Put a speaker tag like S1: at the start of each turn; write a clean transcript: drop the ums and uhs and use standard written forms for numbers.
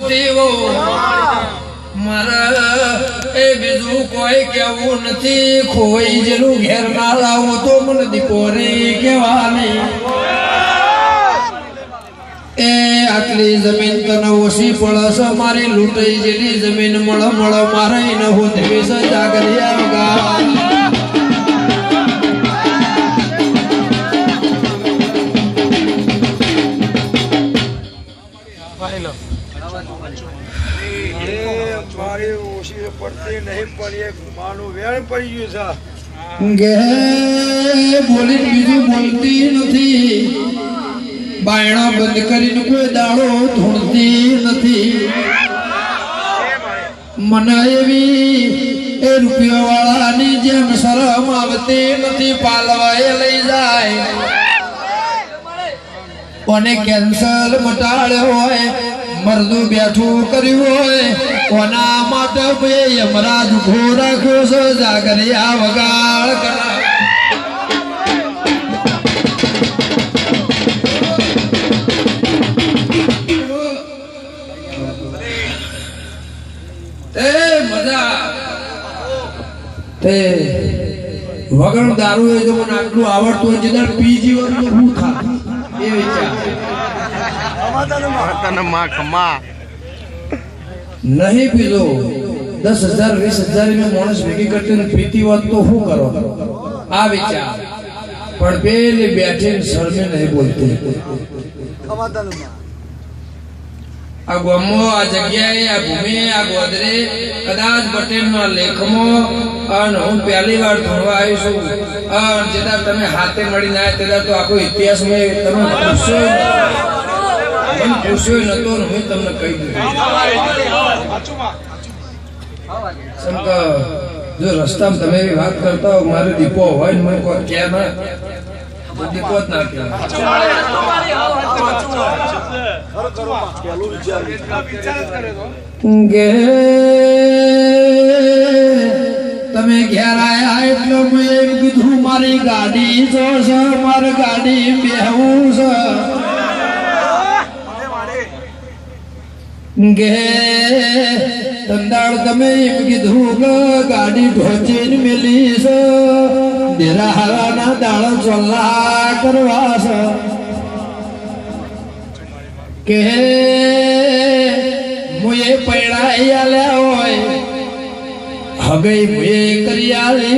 S1: તેવો મારા એ બીજું કોઈ કેવું નથી ખોઈ જેલું ઘેર ના લાવો તો મને દીકોરી કહેવાની એ આટલી જમીન તને ઓછી પડસ મારી લૂંટાઈ જેલી જમીન મળ મારે ન હોત વિસ જાગરિયા વગા બોલી બીજું બોલતી નથી બાયણા બંધ કરીને કોઈ દાડો ધૂણતી નથી મને એવી એ રૂપિયા વાળાની જેમ શરમ આવતી નથી પાલવાએ લઈ જાય કોને કેન્સર મટાડ્યો હોય મરદું બેઠું કર્યું હોય કોના માટે બે યમરાજ ઉભો રાખ્યો છે જાગરિયા વગાડ કરા વગર દારૂ હોય તો મને આટલું આવડતું હોય જેદાર પી જીવન તો હું થા એ વિચાર નહીં પીધો 10,000 20,000 में मानस ભેગી કરતી પીતી હોત તો શું કરો આ વિચાર પણ પેલી બેઠીને શરમે નહીં બોલતી આ ગમો આ જગ્યાએ આ ભૂમિ આ ગોદરે કદાચ પટેલના લેખમાં અને હું પહેલી વાર ભણવા આવી છું અને જેદાર તમે હાથે મળીને આવ્યા તેદાર તો આખો ઇતિહાસ મેં તમે પૂછ્યો નતો ને હું તમને કહી દીધું જો રસ્તામાં તમે એવી વાત કરતા હો મારો દીપો હોય ને મને કોઈ ક્યાં ના દીપો જ ના કે તમે ઘેર આયા એટલે મેં એમ કીધું મારી ગાડી છે મારી ગાડી બેહવું છે ગે ધંધાળ તમે એમ કીધું કે ગાડી ઢોચીને મેલી છે ડેરા હારાના દાળ ચોલ્લા કરવા છે કે મુએ પૈણાઈ આલ્યા હોય હવે મુએ કરી આલી